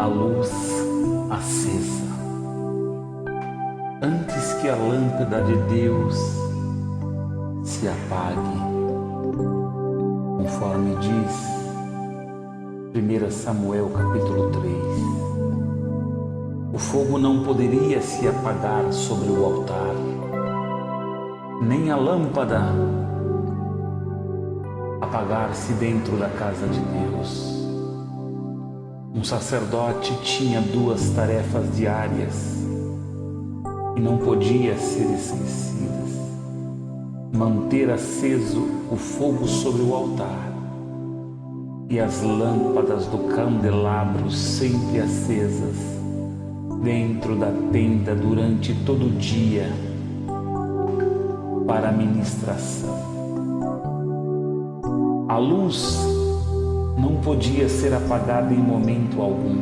a luz acesa. Antes que a lâmpada de Deus se apague, conforme diz 1 Samuel capítulo 3, o fogo não poderia se apagar sobre o altar, nem a lâmpada apagar-se dentro da casa de Deus. Um sacerdote tinha 2 tarefas diárias e não podia ser esquecidas: manter aceso o fogo sobre o altar e as lâmpadas do candelabro sempre acesas dentro da tenda durante todo o dia para a ministração. A luz não podia ser apagada em momento algum.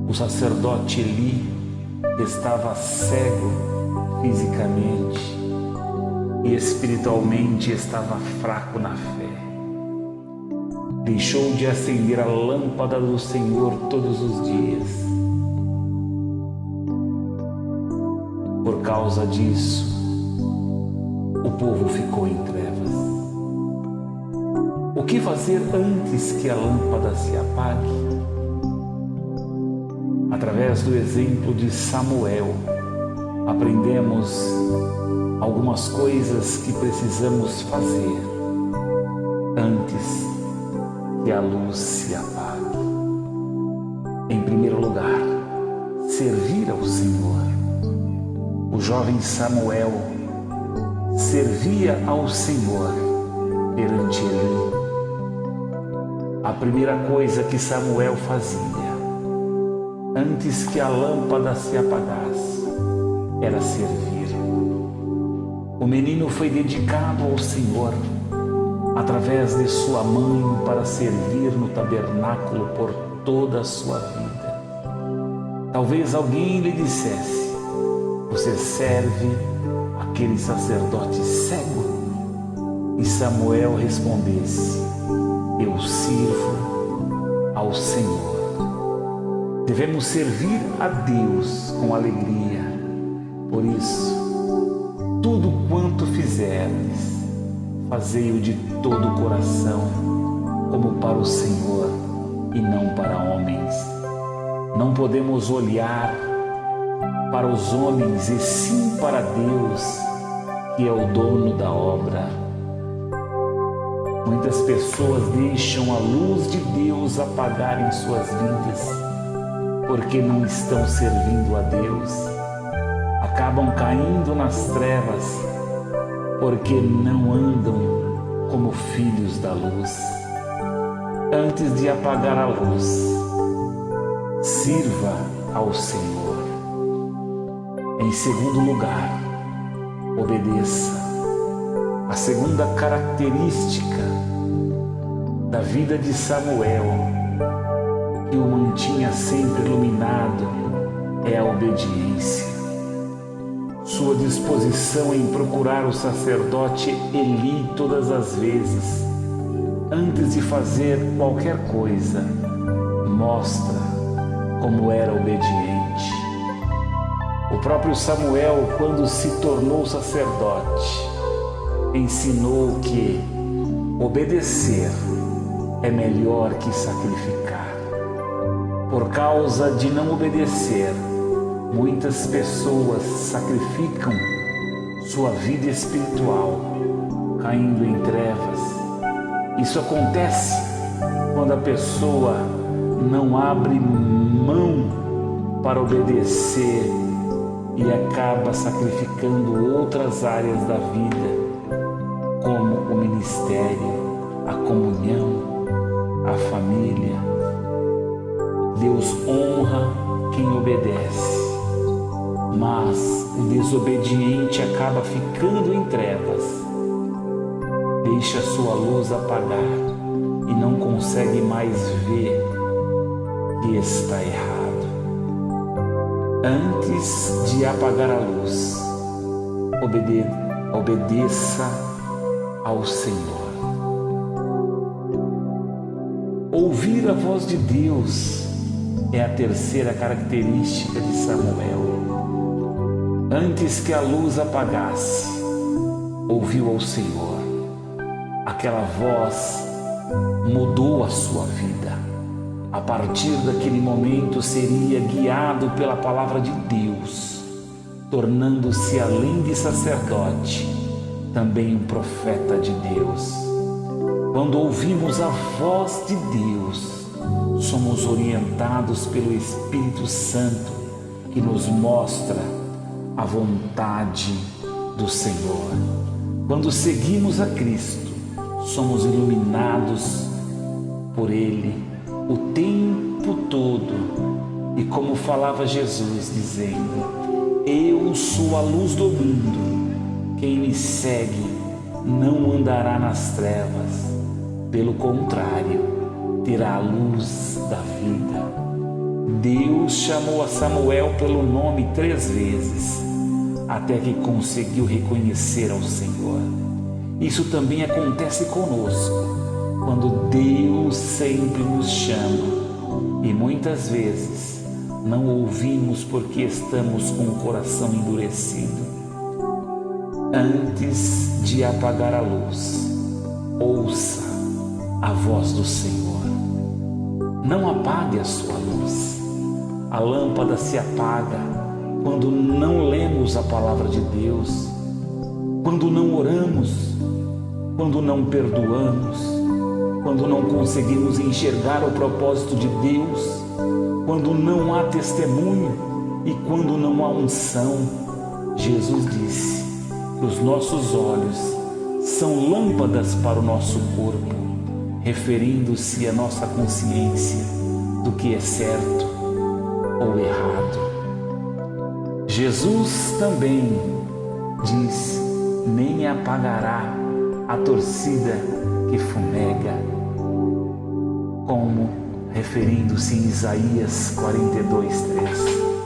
O sacerdote Eli estava cego fisicamente e espiritualmente estava fraco na fé. Deixou de acender a lâmpada do Senhor todos os dias. Por causa disso, o povo ficou em trevas. O que fazer antes que a lâmpada se apague? Através do exemplo de Samuel, aprendemos algumas coisas que precisamos fazer antes que a luz se apague. Em primeiro lugar, servir ao Senhor. O jovem Samuel servia ao Senhor perante Eli. A primeira coisa que Samuel fazia antes que a lâmpada se apagasse era servir. O menino foi dedicado ao Senhor através de sua mãe para servir no tabernáculo por toda a sua vida. Talvez alguém lhe dissesse: você serve aquele sacerdote cego? E Samuel respondesse: eu sirvo ao Senhor. Devemos servir a Deus com alegria. Por isso, tudo quanto fizerdes, fazei-o de todo o coração, como para o Senhor e não para homens. Não podemos olhar para os homens e sim para Deus, que é o dono da obra. Muitas pessoas deixam a luz de Deus apagar em suas vidas porque não estão servindo a Deus. Acabam caindo nas trevas porque não andam como filhos da luz. Antes de apagar a luz, sirva ao Senhor. Em segundo lugar, obedeça. A segunda característica da vida de Samuel, que o mantinha sempre iluminado, é a obediência. Sua disposição em procurar o sacerdote Eli todas as vezes, antes de fazer qualquer coisa, mostra como era obediente. O próprio Samuel, quando se tornou sacerdote, ensinou que obedecer é melhor que sacrificar. Por causa de não obedecer, muitas pessoas sacrificam sua vida espiritual, caindo em trevas. Isso acontece quando a pessoa não abre mão para obedecer e acaba sacrificando outras áreas da vida, como o ministério, a comunhão, a família. Deus honra quem obedece, mas o desobediente acaba ficando em trevas, deixa sua luz apagar e não consegue mais ver que está errado. Antes de apagar a luz, obedeça ao Senhor. Ouvir a voz de Deus é a terceira característica de Samuel. Antes que a luz apagasse, ouviu ao Senhor. Aquela voz mudou a sua vida. A partir daquele momento seria guiado pela palavra de Deus, tornando-se, além de sacerdote, também um profeta de Deus. Quando ouvimos a voz de Deus, somos orientados pelo Espírito Santo, que nos mostra a vontade do Senhor. Quando seguimos a Cristo, somos iluminados por Ele o tempo todo. E como falava Jesus, dizendo: eu sou a luz do mundo, quem me segue não andará nas trevas, pelo contrário, terá a luz da vida. Deus chamou a Samuel pelo nome 3 vezes, até que conseguiu reconhecer ao Senhor. Isso também acontece conosco, quando Deus sempre nos chama, e muitas vezes não ouvimos porque estamos com o coração endurecido. Antes de apagar a luz, ouça a voz do Senhor. Não apague a sua luz. A lâmpada se apaga quando não lemos a palavra de Deus, quando não oramos, quando não perdoamos, quando não conseguimos enxergar o propósito de Deus, quando não há testemunho e quando não há unção. Jesus disse que os nossos olhos são lâmpadas para o nosso corpo, referindo-se à nossa consciência do que é certo ou errado. Jesus também diz: nem apagará a torcida que fumega, como referindo-se em Isaías 42:3.